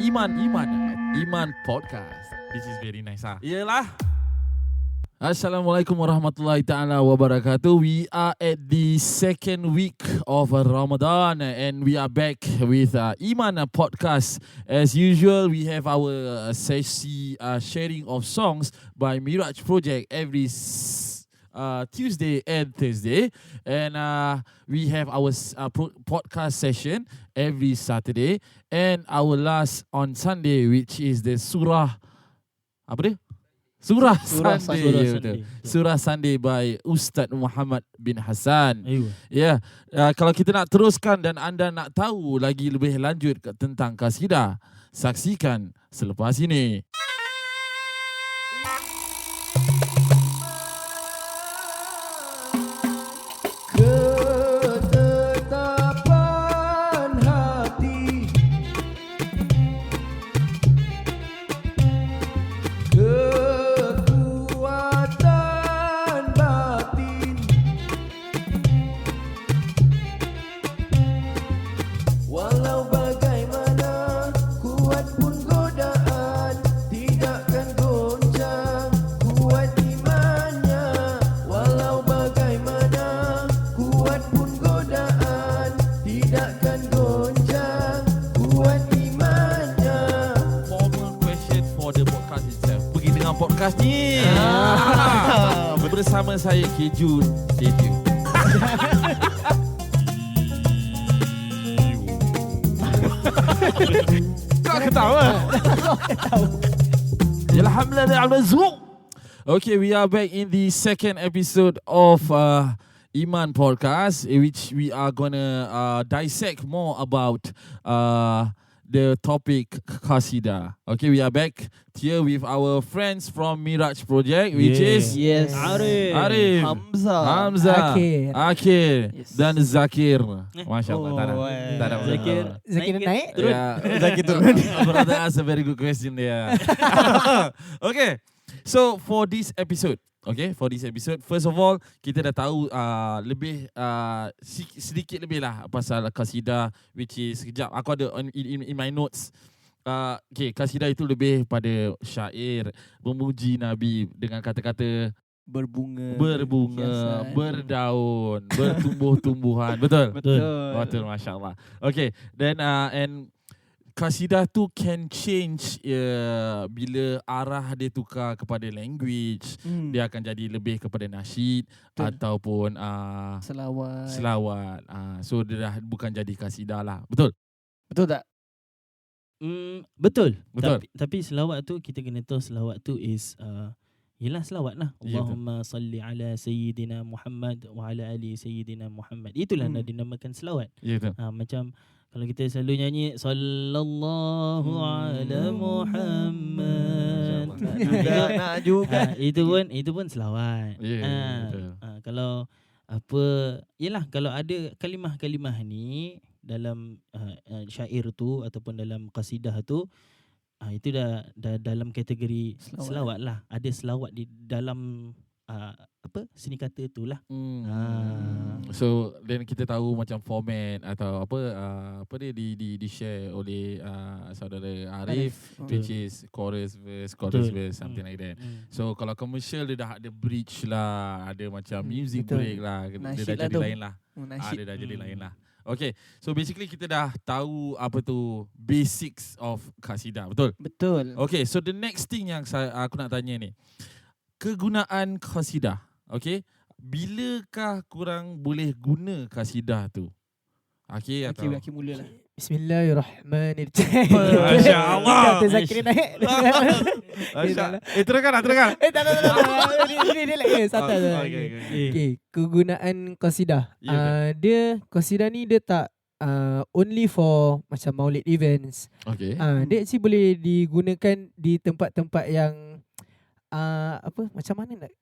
Iman Podcast. This is very nice Yelah. Assalamualaikum warahmatullahi ta'ala wabarakatuh. We are at the second week of Ramadan and we are back with Iman Podcast. As usual, we have our session sharing of songs by Miraj Project every Tuesday and Thursday. And we have our podcast session every Saturday. And our last on Sunday, which is the Surah Sunday. Surah Sunday by Ustaz Muhammad bin Hassan. Ya, kalau kita nak teruskan dan anda nak tahu lagi lebih lanjut tentang kasidah, saksikan selepas ini. Podcast ni bersama saya Kejun. Kau ketawa. Alhamdulillah. Okay, we are back in the second episode of Iman Podcast, which we are gonna dissect more about the topic Qasidah. Okay, we are back here with our friends from Miraj Project, which is Arif, Hamzah, Akir, dan Zakir. Masya Allah. Tak ada Zakir naik? Zakir turun. Brother asked a very good question there. Okay, so for this episode, first of all, kita dah tahu lebih sedikit lebih lah pasal kasidah, which is sekejap aku ada in my notes. Okay, kasidah itu lebih pada syair memuji Nabi dengan kata-kata berbunga, berdaun, bertumbuh-tumbuhan. Betul, masya-Allah. Okay, then and kasidah tu can change bila arah dia tukar kepada language. Dia akan jadi lebih kepada nasyid ataupun selawat. So dia dah bukan jadi kasidah lah. Betul tak? Betul. Tapi selawat tu kita kena tahu selawat tu is ialah selawat lah. Allahumma salli ala Sayyidina Muhammad wa ala ali Sayyidina Muhammad. Itulah dah dinamakan selawat. Macam kalau kita selalu nyanyi sallallahu ala Muhammad, itu pun selawat. Kalau kalau ada kalimah-kalimah ni dalam syair tu ataupun dalam kasidah tu, itu dah dalam kategori selawat lah. Ada selawat di dalam sini kata tu lah. So then kita tahu macam format atau apa dia di share oleh saudara Arif, which is chorus verse, something like that. So kalau commercial dia dah ada bridge lah, ada macam music break lah, dia dah jadi lain lah. Dia dah jadi lain lah. Okay, so basically kita dah tahu apa tu basics of kasidah, betul. Okay, so the next thing yang aku nak tanya ni, kegunaan kasidah. Okay, bilakah korang boleh guna kasidah tu? Okay, mulalah. Bismillahirrahmanirrahim. Masya Allah. Kata Zakir naik. Terangkan. Tak. Ini lagi satu. Okay, kegunaan kasidah. Dia kasidah ni dia tak only for macam maulid events. Okay. Dia actually boleh digunakan di tempat-tempat yang macam mana nak,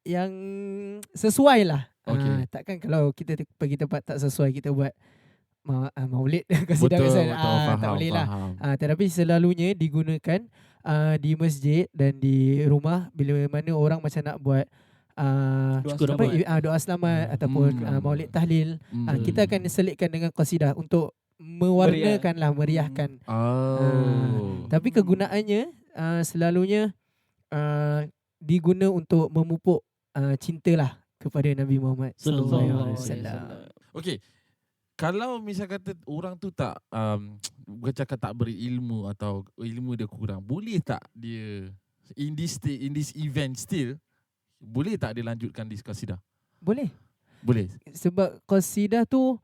yang sesuai lah. Takkan kalau kita pergi tempat tak sesuai kita buat maulid kasidah tak boleh lah. Tetapi selalunya digunakan di masjid dan di rumah bila mana orang macam nak buat doa selamat ataupun maulid tahlil, kita akan selitkan dengan qasidah untuk mewarnakanlah, meriahkan. Tapi kegunaannya selalunya diguna untuk memupuk cintalah kepada Nabi Muhammad sallallahu alaihi wasallam. Okey. Kalau misal kata orang tu tak bercakap tak berilmu atau ilmu dia kurang, boleh tak dia in this event still boleh tak dia lanjutkan di qasidah? Boleh. Sebab qasidah tu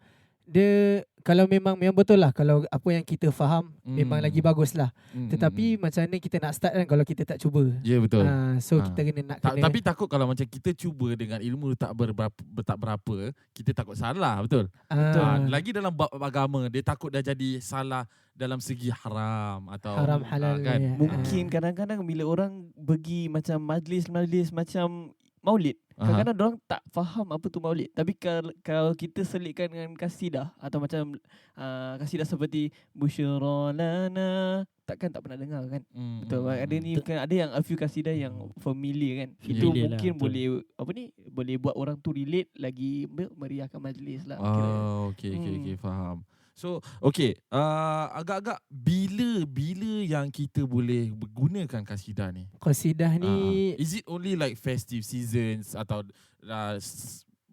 dia kalau memang betul lah, kalau apa yang kita faham memang lagi bagus lah. Tetapi macam mana kita nak start kan kalau kita tak cuba. Ya, betul. So kita kena Tapi takut kalau macam kita cuba dengan ilmu tak berapa, kita takut salah, betul? Lagi dalam bab agama, dia takut dah jadi salah dalam segi haram atau haram halal kan. Mungkin kadang-kadang bila orang pergi macam majlis macam maulid, kadang-kadang orang tak faham apa tu maulid. Tapi kalau kita selitkan dengan kasidah atau macam kasidah seperti Busyra lana, takkan tak pernah dengar kan. Betul. Ada yang a few kasidah yang familiar kan. Itu mungkin lah, boleh buat orang tu relate lagi, meriahkan majlis lah. Okay, faham. So, okay, agak-agak bila yang kita boleh gunakan kasidah ni? Kasidah ni is it only like festive seasons atau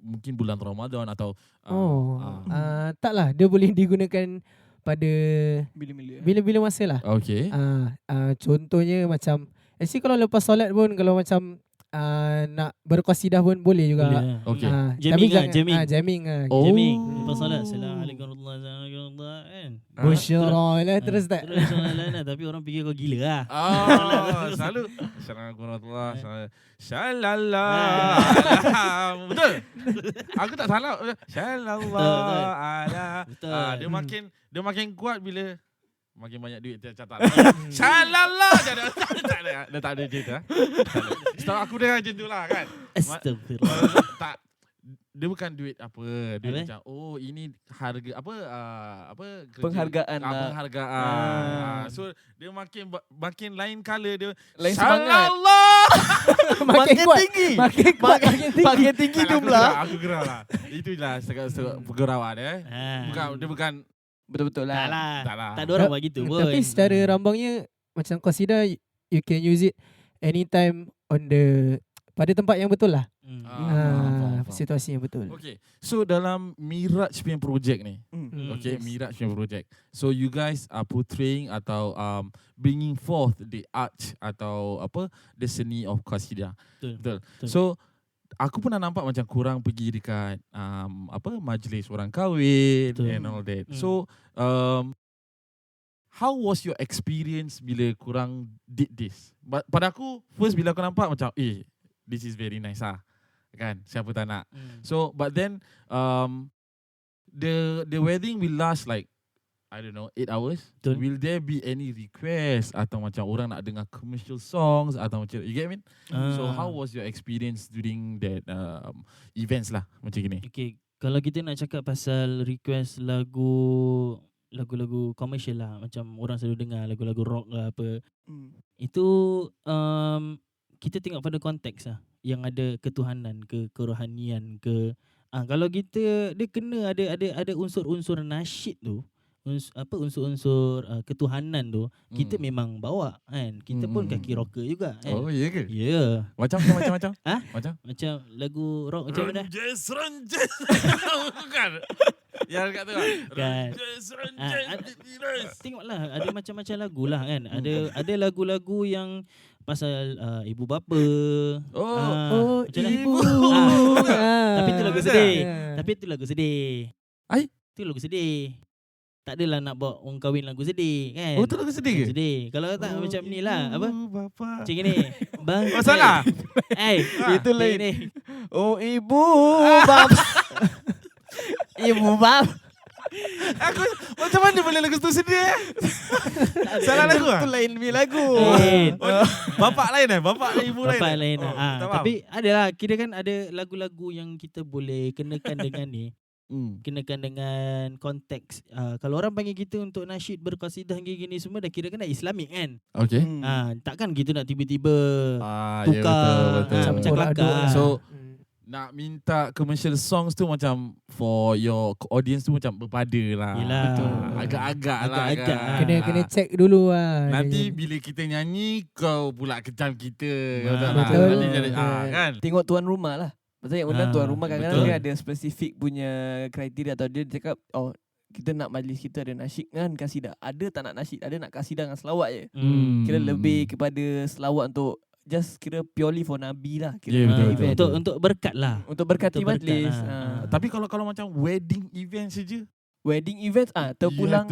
mungkin bulan Ramadan atau taklah, dia boleh digunakan pada bila-bila masa lah. Okay. Contohnya macam actually kalau lepas solat pun, kalau macam nak berqasidah pun boleh juga. Boleh. Okay. Jamming. Jamming. Lepas solat, Assalamualaikum warahmatullahi wabarakatuh kan. Busyra lah terus tak. Terus tapi orang fikir kau gila lah. Selalu Assalamualaikum warahmatullahi wabarakatuh. Betul. Aku tak salah. Sallallahu dia makin kuat bila makin banyak duit dia catat. Shalala je dah tak ada cerita. Setahu aku dia macam tu lah kan. Astagfirullah. Tak, dia bukan duit apa. Dia macam ini harga apa penghargaan lah. Penghargaan. So dia makin lain color dia. Lain semangat. makin tinggi. Makin tinggi jumlah. Aku gerak lah. Itulah pergerawan Dia bukan betul-betul lah. Tak ada orang buat gitu pun. Tapi secara rambangnya macam qasidah, you can use it anytime pada tempat yang betul lah. Situasi yang betul. Okay. So dalam Miraj punya project ni. Miraj punya project. So you guys are portraying atau bringing forth the art atau the seni of qasidah. Betul. So aku pernah nampak macam kurang pergi dekat majlis orang kahwin and all that. So how was your experience bila kurang did this? Pada aku first bila aku nampak macam this is very nice kan, siapa tak nak. So but then the wedding will last like I don't know 8 hours. Will there be any request atau macam orang nak dengar commercial songs atau macam, you get me? So how was your experience during that events lah macam gini? Okay, kalau kita nak cakap pasal request lagu-lagu commercial lah, macam orang selalu dengar lagu-lagu rock lah apa, itu kita tengok pada konteks lah, yang ada ketuhanan ke kerohanian ke. Kalau kita dia kena ada unsur-unsur nasyid tu, unsur-unsur ketuhanan tu, kita memang bawa kan. Kita pun kaki rocker juga kan. Oh iya ke? Ya. Yeah. Macam Macam lagu rock macam mana? Renjes bukan. Ya dekat tu kan. Tengoklah ada macam-macam lagu lah kan. Ada lagu-lagu yang pasal ibu bapa. Ibu. Tapi tu lagu sedih. Tu lagu sedih. Tak adalah nak bawa orang kahwin lagu sedih kan. Tu lagu sedih ke? Sedih. Kalau tak macam ni lah Bapa. macam ni. Salah. Itu lain ni. Ibu bapa. Ibu bapa. Aku macam mana boleh lagu tu sedih? Salah lagu Itu lain lagu. Bapak lain Bapak lain, ibu lain. Bapak lain. Tapi adalah kira kan ada lagu-lagu yang kita boleh kenakan dengan ni. Kenakan dengan konteks. Kalau orang panggil kita untuk nasyid berqasidah gini semua dah kira kan dah Islamik kan. Okay. Takkan kita nak tiba-tiba Ya, tukar betul. macam kelakar. So nak minta commercial songs tu macam for your audience tu macam berpada lah. Yelah. Betul. Agak-agak lah Agak-agak kan. Kena check dulu lah. Nanti bila kita nyanyi kau pula kecam kita. Betul. Nanti jadi kan. Tengok tuan rumah lah. Maksudnya undang tuan rumah kadang-kadang betul. dia ada spesifik punya kriteria atau dia cakap kita nak majlis kita ada nasyid dengan kasidah. Ada tak nak nasyid, ada nak kasidah dengan selawat je. Kira lebih kepada selawat untuk just kira purely for Nabi lah. Kira betul. Untuk berkat lah. Untuk berkati Untuk berkat majlis. lah. Tapi kalau macam wedding event saja, Wedding events terpulang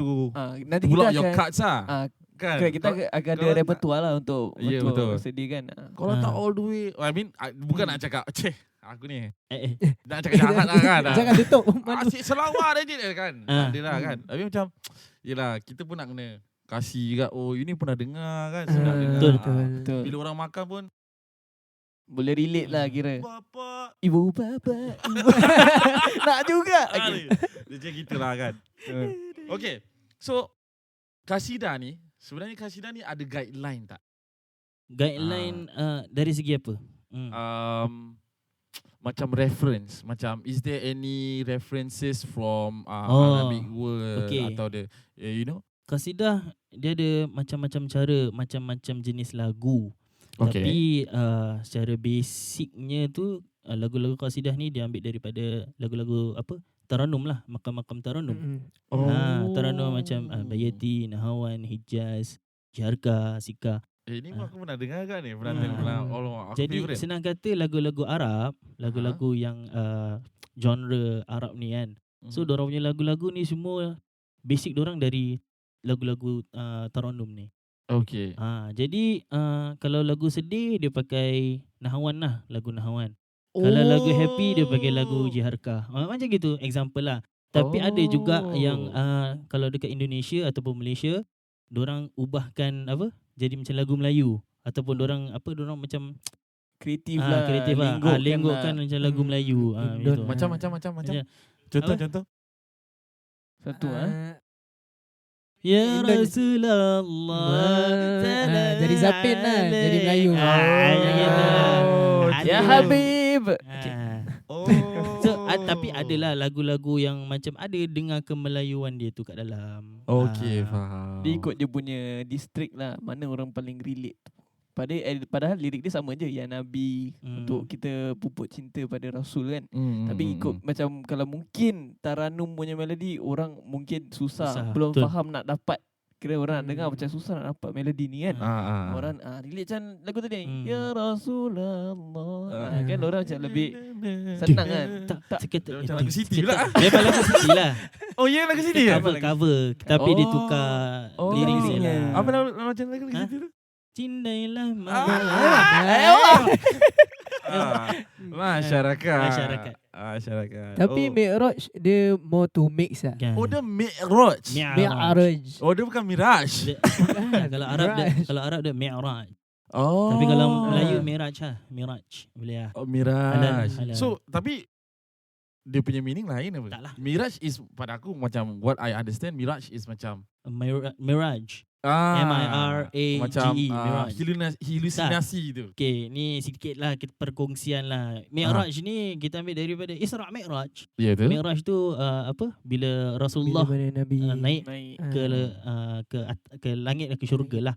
nanti pull kita out your akan cards lah. Kan? kita akan ada repertoire lah untuk betul. sediakan. Kalau tak all the way, I mean bukan nak cakap aku ni nak cakap jahat lah kan. Jangan tutup. Asyik selawat aja kan. Ada lah kan. Tapi macam yelah kita pun nak kena kasih juga. Oh ini pernah dengar kan. Sedap dengar. Betul. Bila orang makan pun Boleh relate lah kira. Bapak Ibu bapa. Nak juga. okay. Macam gitulah kan. Okay. So kasidah ni sebenarnya kasidah ni ada guideline tak? Guideline dari segi apa? Macam reference, macam is there any references from Arabic word atau the you know? Kasidah dia ada macam-macam cara, macam-macam jenis lagu. Okay. Tapi secara basicnya tu lagu-lagu kasidah ni diambil daripada lagu-lagu Taranum lah, makam-makam Taranum. Taranum macam Bayati, Nahawan, Hijaz, Jiharka, Sika. Ini pun aku pernah dengar kan ni. Pernah aku Jadi favorite. senang kata lagu-lagu Arab, lagu-lagu yang genre Arab ni kan. So dorang punya lagu-lagu ni semua basic dorang dari lagu-lagu Taranum ni. Okay. Jadi kalau lagu sedih dia pakai Nahawan lah, lagu Nahawan. Kalau lagu happy dia pakai lagu Jiharka. Macam gitu example lah. Tapi ada juga yang kalau dekat Indonesia ataupun Malaysia, dorang ubahkan jadi macam lagu Melayu ataupun dorang macam kreatif lah. Lenggokkan macam lagu Melayu. Gitu. Macam. Contoh. Satu Ya Rasulullah. Jadi Zapin lah, jadi Melayu. Ya Habib. So tapi adalah lagu-lagu yang macam ada dengar kemelayuan dia tu kat dalam. Okay, faham. Dia ikut dia punya distrik lah, mana orang paling relate. Padahal lirik dia sama je, ya Nabi, untuk kita pupuk cinta pada Rasul kan. Tapi ikut macam kalau mungkin Taranum punya melodi orang mungkin susah. Belum faham nak dapat. Kira orang nak dengar macam susah nak dapat melodi ni kan. Orang relate macam lagu tadi, ya Rasulullah. Kan orang macam lebih senang kan. Tak macam lagu Siti pula. Memang lagu Siti lah. Oh ya, lagu Siti ya? Cover. Tapi dia tukar liriknya. Apa macam lagu Siti tu? Cindailah masyarakat. Tapi Mi'raj dia more to mix lah. Oh dia Mi'raj. Oh dia bukan Miraj. Kalau Arab dia Mi'raj. Tapi kalau Melayu Miraj lah. Miraj boleh lah. Miraj. Halal. So tapi dia punya meaning lain apa? Taklah. Miraj is pada aku macam what I understand, Miraj is macam Miraj. M-I-R-A-G-E. Macam Miraj. halusinasi tu. Okay, ni sikit lah kita perkongsian lah. Mi'raj ni kita ambil daripada Isra' Mi'raj. Ya tu. Mi'raj tu bila Rasulullah Nabi naik ke langit dan ke syurga lah.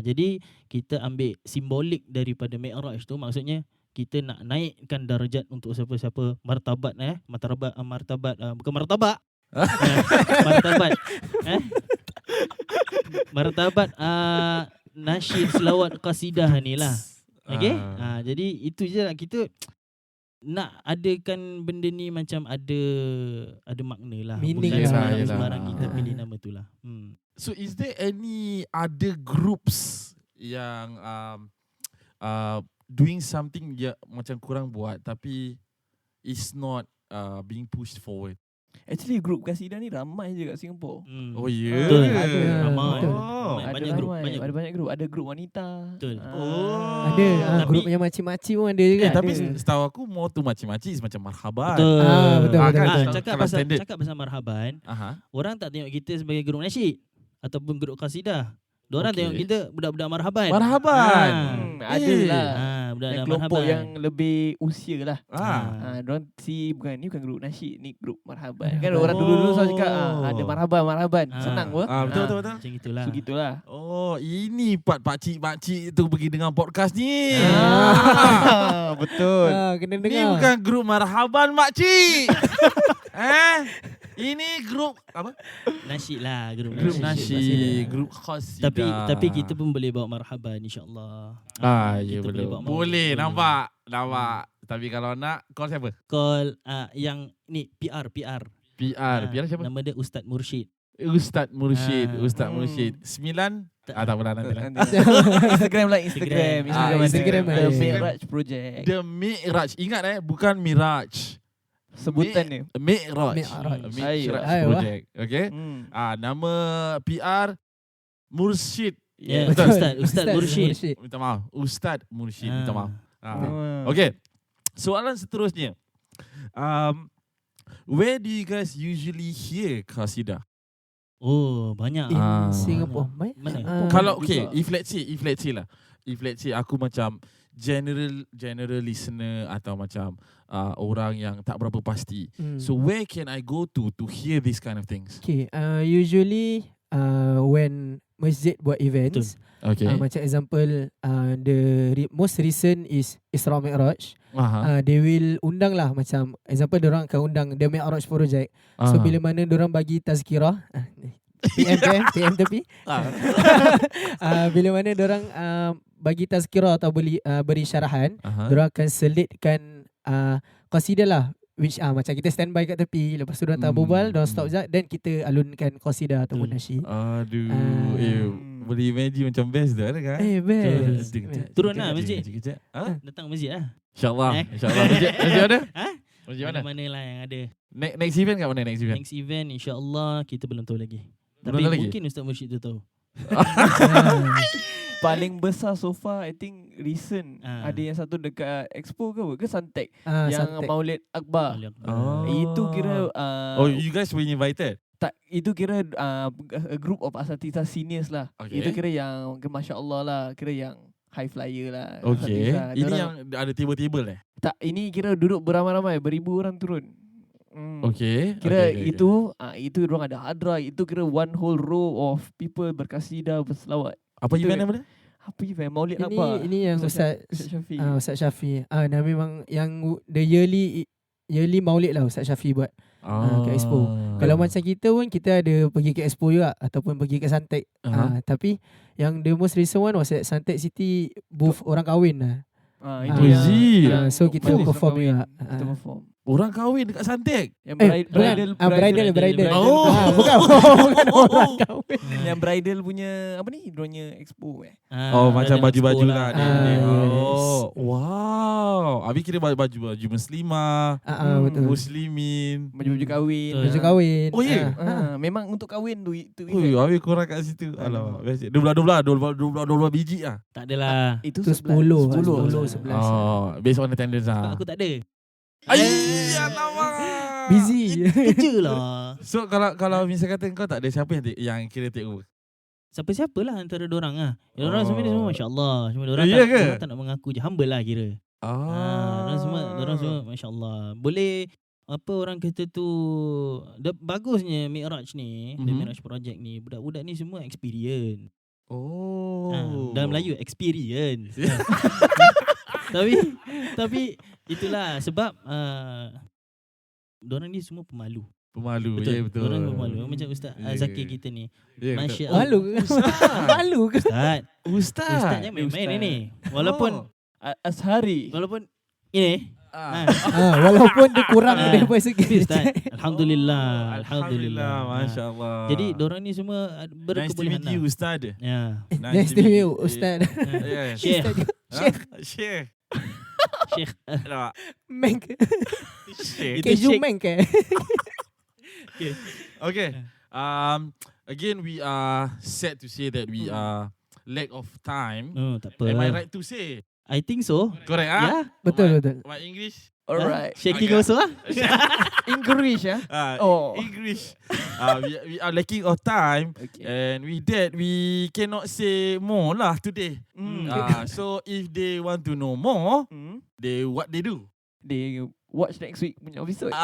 Jadi kita ambil simbolik daripada Mi'raj tu, maksudnya kita nak naikkan darjat untuk siapa-siapa martabat bukan martabat. Martabat nasyid selawat qasidah ni lah. Okay? Jadi itu je lah, kita nak adakan benda ni macam ada makna lah. Meaning bukan lah. sembarang kita pilih nama tu lah. So is there any other groups yang doing something macam kurang buat tapi it's not being pushed forward? Actually group kasidah ni ramai je kat Singapore. Oh ya. Betul. Ada. Ramai. Ada Banyak grup. Ada banyak grup. Ada grup wanita. Betul. Ada grup yang makcik-makcik pun ada juga. Tapi setahu aku more tu makcik-makcik is macam marhaban. Betul. Cakap pasal marhaban. Orang tak tengok kita sebagai grup nasyid ataupun grup kasidah. Diorang tengok kita budak-budak marhaban. Marhaban. Ada lah. dalam kelompok Marhaban. yang lebih usia lah. Diorang bukan grup nasyid, ni grup Marhaban. Kan orang dulu selalu cakap ada Marhaban. Senang pun. Betul. Macam gitulah. So gitulah. Oh, ini part pakcik-pakcik tu pergi dengar podcast ni. Betul. Kena Ni dengar. bukan grup Marhaban makcik. Ini grup apa? Nasyid lah, grup Grup nasyid. nasyid, grup khasidah. Tapi kita pun boleh bawa Marhaban insya-Allah. Ya kita boleh betul. bawa Boleh, Marhaban. nampak. Tapi kalau nak call siapa? Call yang ni PR. PR siapa? Nama dia Ustaz Mursyid. Ustaz Mursyid, Ah. Mursyid. 9 tak apalah nanti lah. Instagram. Instagram. The Mi'raj Project. The Mi'raj. Ingat bukan Miraj. Sebutan dia. Mi'raj. Aywa. Project. Okay. Nama PR Mursyid. Ya, Betul. Ustaz Mursyid. Minta maaf. Ustaz Mursyid. Minta maaf. Oh. Okay. Soalan seterusnya. Where do you guys usually hear qasidah? Oh, banyak. In Ah. Singapore. Mana? Kalau juga. if let's say aku macam general listener atau macam orang yang tak berapa pasti. So where can I go to hear these kind of things? Okay, usually when masjid buat events, Okay. macam example, the most recent is Isra Mi'raj. Aha. They will undang lah, macam example diorang akan undang The Mi'raj Project. So bila mana diorang bagi tazkirah, PM tepi. Bila mana diorang bagi tazkirah atau beri syarahan, diorang akan selitkan qasidah lah, which macam kita standby kat tepi, lepas tu diorang tak berbual, diorang stop sekejap, dan kita alunkan qasidah ataupun nasyid. Aduh. Boleh imagine macam best dah kan? Best. Turun lah masjid. Kejap. Datang masjid lah. InsyaAllah. Masjid mana? Masjid mana? Mana lah yang ada. Next event kat mana next event? Next event insya-Allah kita belum tahu lagi. Belum Tapi tahu lagi? mungkin Ustaz Mursyid tu tahu. Paling besar so far I think recent. Ada yang satu dekat Expo ke Suntec. Yang Maulid Akbar. Itu kira you guys were invited? tak, itu kira a group of asatizah seniors lah. Okay. Itu kira yang masya-Allah lah, kira yang high flyer lah. Okay. asatizah. Ini Diorang- yang ada table-table tak, ini kira duduk beramai-ramai, beribu orang turun. Okay. Kira okay. itu diorang ada hadra, itu kira one whole row of people berkasidah, berselawat. Apa Itu event kan? nama dia? Apa event Maulid apa? Ini yang Ustaz Syafiq. Ustaz Syafiq. Nah memang yang the yearly maulid lah Ustaz Syafiq buat kat Expo. Kalau macam kita pun kita ada pergi ke Expo juga ataupun pergi ke Suntec. Tapi yang the most recent one was at Suntec City booth orang kahwin lah. Itu yang so kita perform juga. Kita perform. Orang kahwin dekat Suntec? Yang bridal. Bridal. Oh. Bukan orang kahwin. Yang bridal punya apa ni? Diorangnya Expo Macam baju-baju lah. Yes. Wow. Habis kira baju muslimah, Betul. muslimin. Baju-baju kahwin. Baju kahwin. Oh, ya? Memang untuk kahwin tu Ui, event. habis korang kat situ. Alamak, best. 12 biji lah. Tak adalah. Itu Itu 10. 11. Based on attendance Sebab lah. aku tak ada. Alamak. Busy. Kerja lah. So kalau misalnya kata kau tak ada, siapa yang kira take over? Siapa-siapa lah antara dorang lah. Dorang semua ni semua masya-Allah. Semua dorang Ya ke? dorang tak nak mengaku je, humble lah kira. Dorang semua masya-Allah. Boleh apa orang kata tu, bagusnya Mi'raj ni, The Mi'raj Project ni, budak-budak ni semua experience. Dalam Melayu experience. Tapi itulah sebab dorang ni semua pemalu. Ya betul. Dorang pemalu. Macam Ustaz Zakir kita ni. Ya, Masya Malu Allah. ke? Malu ke? Ustaz ni main-main ni. Walaupun Ashari. ini Walaupun dia kurang daripada tapi segi. Ustaz, Alhamdulillah. Masya-Allah. Jadi dorang ni semua Nice to berkebolehan meet you, Ustaz. Ya. Nice to meet you, Ustaz. Syekh. Syekh. Syekh. Meng ke? Syekh. Keju meng ke? Okay. Again, we are sad to say that we are lack of time. Oh, tak apa. Am I right to say? I think so. Correct, Ya. Betul. My English Alright. Shaking Okay. also lah. English ya. Oh. English. We are lacking of time. Okay. And with that, we cannot say more lah today. So if they want to know more, what they do? They watch next week punya episode.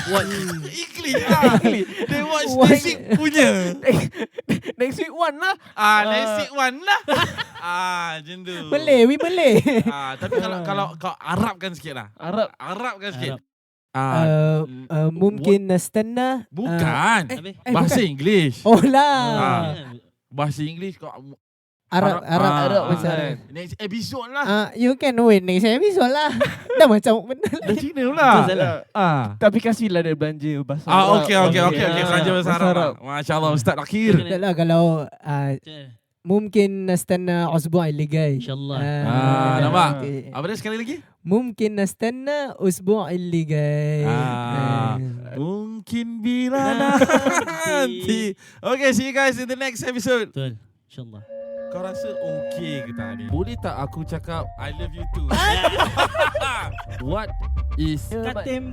What English lah. They watch next week punya. Next week one lah. Next week one lah. Macam tu. Malay, we Malay. Tapi kalau kau Arabkan sikit lah. Arabkan sikit. Mungkin nastana. Bukan. Habis? Bahasa English. Oh lah. Bahasa English kau Arab macam next episode lah. you can wait next episode lah. Dah macam benda Dah Cina lah. Tapi kasihlah dia belanja bahasa Okay. Belanja bahasa Arab. Masya-Allah Ustaz Akhir. dah lah kalau mungkin nastana usbu' اللي جاي. InsyaAllah. Nampak? Okay. Apa dia sekali lagi? ممكن نستنى أسبوع اللي جاي. Mungkin bila nanti. Okay, see you guys in the next episode. Betul. InsyaAllah. Kau rasa okay ke tak ni? Boleh tak aku cakap I love you too? What is Katim.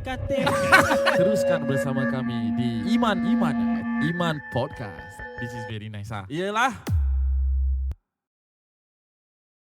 Teruskan bersama kami di Iman Podcast. This is very nice. Yelah.